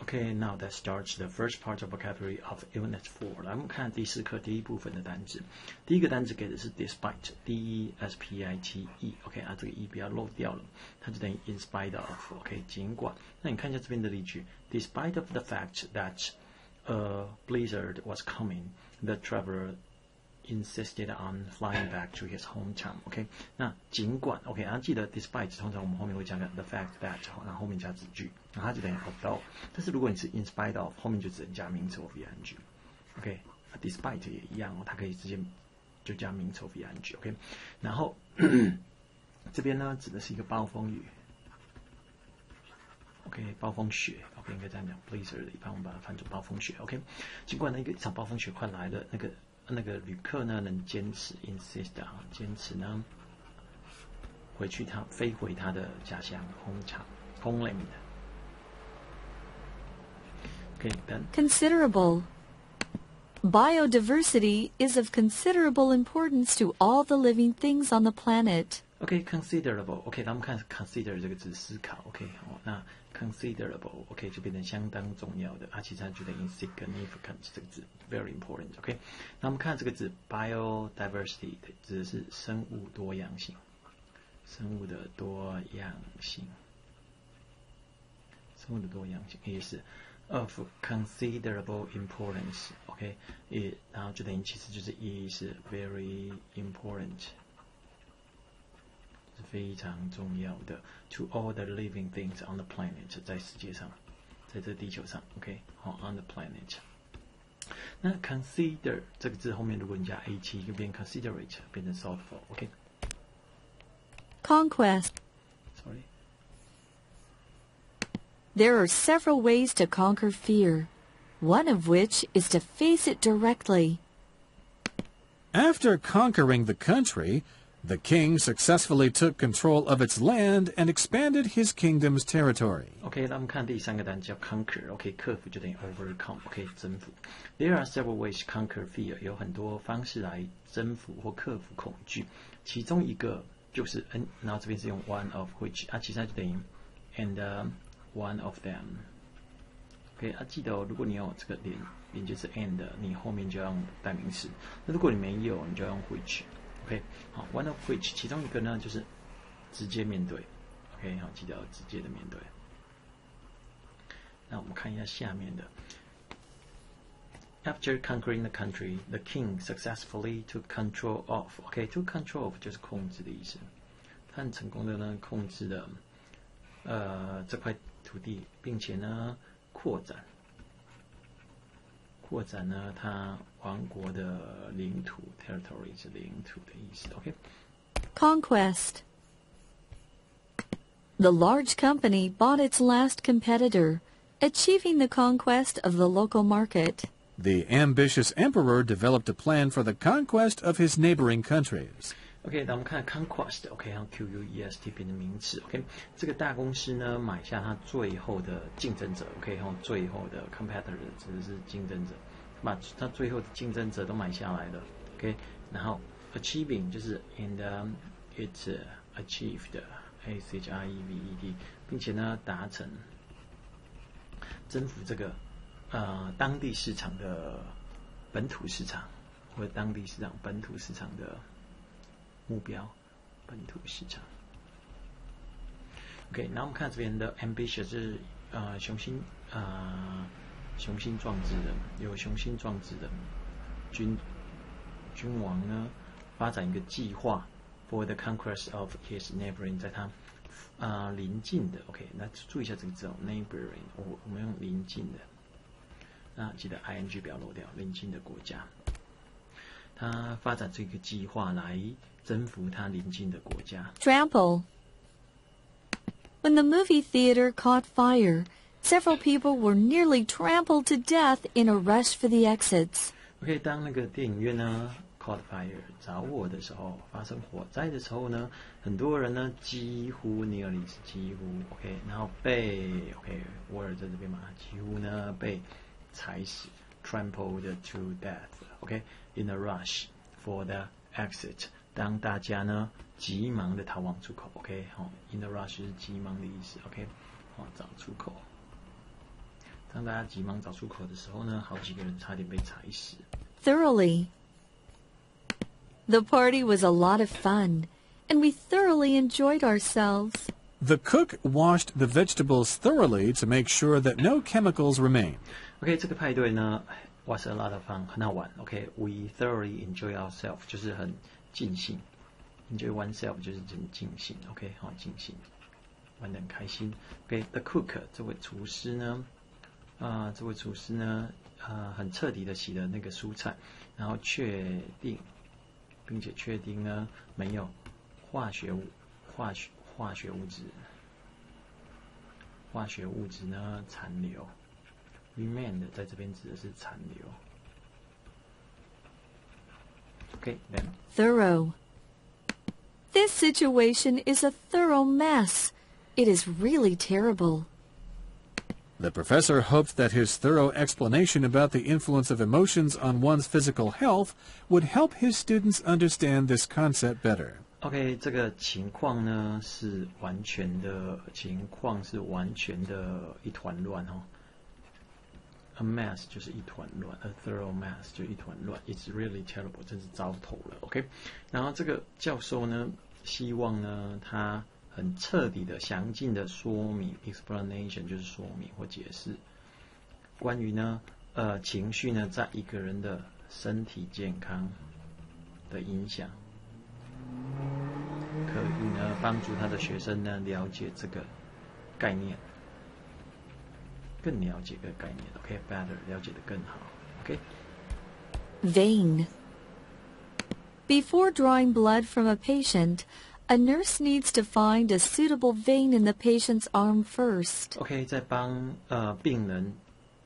Okay, now that starts the first part of vocabulary of Unit 4. 来，我们看第4课第1部分的单词。第一个单词给的是 despite，D-E-S-P-I-T-E。OK 啊，这个 e 不要漏掉了，它就等于 in spite of。OK， 尽管。那你看一下这边的例句 ，Despite of the fact that a blizzard was coming, the traveler insisted on flying back to his hometown. OK， 那尽管 OK， 然后记得 despite 通常我们后面会加个 the fact that， 然后后面加子句，然后它就等于 although。但是如果你是 in spite of， 后面就只能加名词 of ing。OK，despite 也一样哦，它可以直接就加名词 of ing。OK， 然后这边呢指的是一个暴风雨。OK， 暴风雪 ，OK 应该这样讲 ，blizzard 一般我们把它翻作暴风雪。OK， 尽管一场暴风雪快来了，那个旅客呢能坚持 insist 啊，坚持呢飞回他的家乡 homeland。Okay, then considerable. Biodiversity is of considerable importance to all the living things on the planet. OK, considerable. OK， 咱们看 consider 这个字思考。OK， 那 considerable OK 就变成相当重要的，其实它就等于 significant 这个字 very important。OK， 那我们看这个字 biodiversity 指的是生物多样性，生物的多样性也是 of considerable importance。OK， 然后就等于其实就是 is very important。是非常重要的 to all the living things on the planet， 在世界上，在这地球上 OK， 好 on the planet。 那 consider 这个字后面如果你加 at 就变 considerate， 变成 thoughtful。 OK， Conquest. Sorry. There are several ways to conquer fear, one of which is to face it directly. After conquering the country, the king successfully took control of its land and expanded his kingdom's territory. OK， 那我们看第3个单词叫 conquer。OK， 克服就等于 overcome。OK， 征服。There are several ways to conquer fear， 有很多方式来征服或克服恐惧。其中一个就是然后这边是用 one of which， 其实它就等于 and one of them。OK， 记得如果你有这个连接是 and， 你后面就要用代名词。那如果你没有，你就要用 which。OK， 好 ，one of which 其中一个呢就是直接面对 ，OK， 好，记得要直接的面对。那我们看一下下面的 ，After conquering the country, the king successfully took control of。OK，took control of 就是控制的意思。他很成功的呢控制了这块土地，并且呢扩展呢，它王国的领土 territory 是领土的意思。OK， Conquest. The large company bought its last competitor, achieving the conquest of the local market. The ambitious emperor developed a plan for the conquest of his neighboring countries. OK， 那我们看 conquest。OK， 然后 Q-U-E-S-T 变成名词。OK， 这个大公司呢买下它最后的竞争者。OK， 然后最后的 competitor 指的是竞争者，把它最后的竞争者都买下来了。OK， 然后 achieving 就是 and it's achieved A-C-H-I-E-V-E-D， 并且呢达成征服这个当地市场的本土市场，或者当地市场本土市场的目标，本土市场。OK， 然后我们看这边的 ambitious 是雄心壮志的，有雄心壮志的君王呢，发展一个计划 for the conquest of his neighboring， 在他邻近的 OK， 那注意一下这个字哦 ，neighboring， 我们用邻近的，那记得 ing 不要漏掉，邻近的国家。他发展这个计划来征服他邻近的国家。Trample. When the movie theater caught fire, several people were nearly trampled to death in a rush for the exits. OK， 当那个电影院呢 caught fire 着火的时候，发生火灾的时候呢，很多人呢几乎 nearly 是几乎 OK， 然后被 OK word 在这边嘛，几乎呢被踩死 trampled to death。OK， in a rush for the exit。当大家呢急忙的逃往出口 ，OK， 好 ，in a rush 是急忙的意思 ，OK， 好，找出口。当当大家急忙找出口的时候呢，好几个人差点被踩死。Thoroughly. The party was a lot of fun, and we thoroughly enjoyed ourselves. The cook washed the vegetables thoroughly to make sure that no chemicals remain. OK， 这个派对呢 was a lot of fun， 很好玩。OK，we thoroughly enjoy ourselves， 就是很尽兴。Enjoy oneself 就是很尽兴。OK， 好，尽兴，玩得很开心。OK，the cook 这位厨师呢，很彻底的洗了那个蔬菜，然后并且确定呢没有化学物质呢残留。Remained 在这边指的是残留。Okay, then. Thorough. This situation is a thorough mess. It is really terrible. The professor hoped that his thorough explanation about the influence of emotions on one's physical health would help his students understand this concept better. OK， 这个情况呢是完全的一团乱哦。A mess 就是一团乱 ，a thorough mess 就一团乱 ，It's really terrible， 真是糟透了。OK， 然后这个教授呢，希望呢他很彻底的、详尽的说明 ，explanation 就是说明或解释关于呢情绪呢在一个人的身体健康的影响，可以呢帮助他的学生呢了解这个概念。更了解这个概念 ，OK， better 了解得更好 ，OK。Vein. Before drawing blood from a patient, a nurse needs to find a suitable vein in the patient's arm first. OK， 在帮病人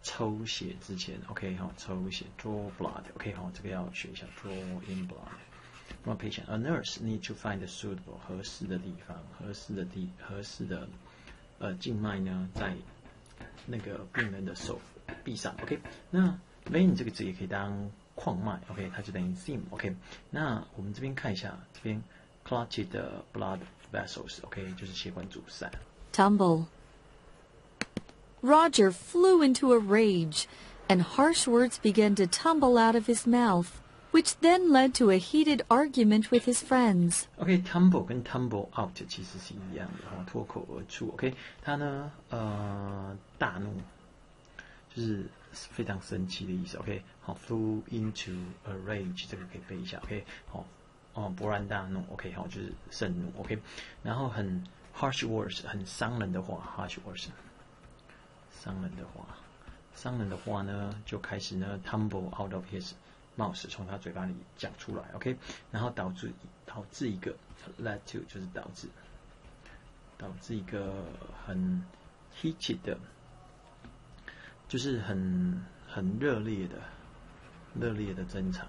抽血之前 ，OK 好，抽血 draw blood，OK 好，这个要学一下 draw in blood from a patient. A nurse needs to find a suitable 合适的地方，合适的静脉呢在那个病人的手臂上 ，OK。那 vein 这个字也可以当矿脉 ，OK， 它就等于 theme，OK。那我们这边看一下，这边 clotted blood vessels，OK， 就是血管阻塞。Tumble. Roger flew into a rage, and harsh words began to tumble out of his mouth, which then led to a heated argument with his friends. OK，tumble 跟 tumble out 其实是一样的，脱口而出。OK， 他呢，大怒，就是非常生气的意思。OK， 好 ，flew into a rage， 这个可以背一下。OK， 好，勃然大怒。OK， 好，就是盛怒。OK， 然后很 harsh words， 很伤人的话 ，harsh words， 伤人的话呢，就开始呢 tumble out of his mouth， 从他嘴巴里讲出来 ，OK， 然后导致一个 led to 就是导致一个很 heated 的，就是很热烈的争吵，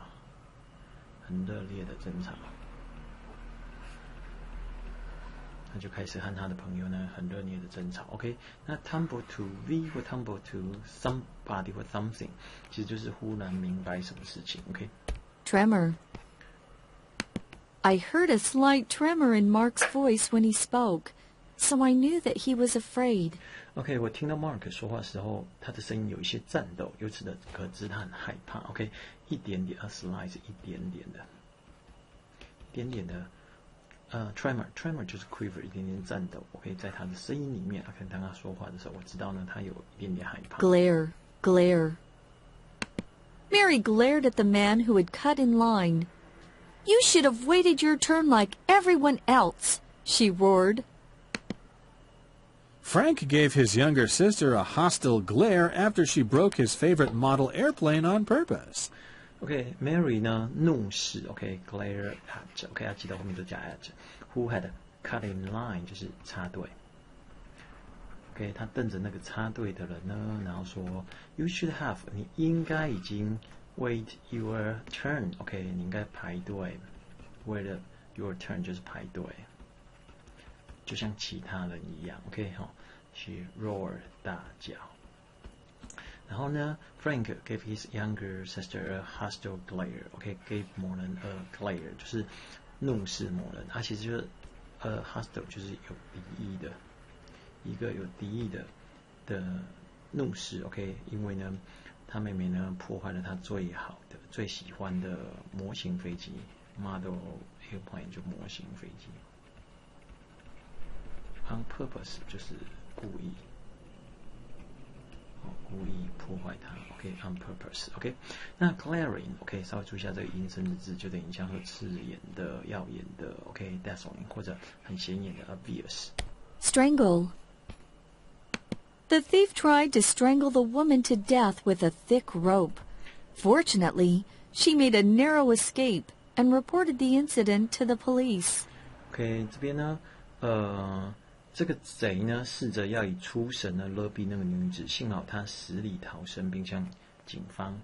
他就开始和他的朋友呢很热烈的争吵 ，OK， 那 tumble to V 或 tumble to somebody 或 something， 其实就是忽然明白什么事情 ，OK。Tremor. I heard a slight tremor in Mark's voice when he spoke, so I knew that he was afraid. OK， 我听到 Mark 说话的时候，他的声音有一些颤抖，由此的可知他很害怕。OK， 一点点 ，a slight 一点点的，tremor 就是 quiver 一点点颤抖。OK， 在他的声音里面，当他说话的时候，我知道呢，他有一点点害怕。Glare. Mary glared at the man who had cut in line. You should have waited your turn like everyone else, she roared. Frank gave his younger sister a hostile glare after she broke his favorite model airplane on purpose. OK，Mary 呢怒视 ，OK，glare at，OK， 要记得后面都加 at。Who had cut in line 就是插队。OK， 他瞪着那个插队的人呢，然后说 ，You should have， 你应该已经 wait your turn，OK， 你应该排队 ，wait your turn 就是排队，就像其他人一样 ，OK， 好 ，she roared 大叫。然后呢 ，Frank gave his younger sister a hostile glare，OK，gave 某人 a glare 就是怒视某人，其实就是hostile 就是有敌意的。一个有敌意的怒视 ，OK， 因为呢，他妹妹呢破坏了他最好的、最喜欢的模型飞机 ，model airplane 就模型飞机。On purpose 就是故意。故意破坏它 ，OK，on purpose，OK，那 glaring，OK，稍微注意一下这个阴声的字，就等于像是刺眼的、耀眼的 ，OK，dazzling，或者很显眼的 obvious。Strangle. The thief tried to strangle the woman to death with a thick rope. Fortunately, she made a narrow escape and reported the incident to the police. OK， 这边呢，这个贼呢，试着要以粗绳呢勒毙那个女子，幸好他死里逃生，并向警方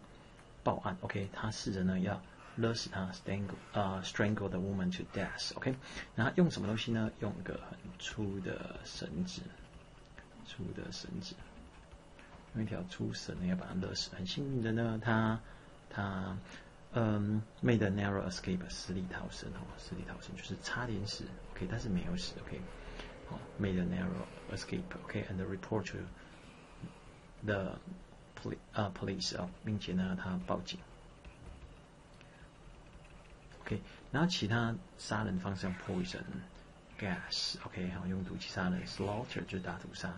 报案。OK， 他试着呢要勒死她 ，strangle the woman to death。OK， 然后用什么东西呢？用一个很粗的绳子，用一条粗绳呢要把他勒死。很幸运的呢，他made a narrow escape， 死里逃生就是差点死 ，OK， 但是没有死 ，OK。Made a narrow escape, okay, and report to the police 并且呢，他报警。OK， 然后其他杀人方式用 poison, gas, OK， 用毒气杀人 ，slaughter 就是大屠杀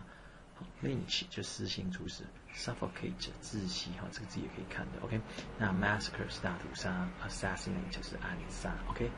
，lynch 就私刑处死 ，suffocate 窒息这个字也可以看的 ，OK。那 massacre 是大屠杀 ，assassinate 是暗杀 ，OK。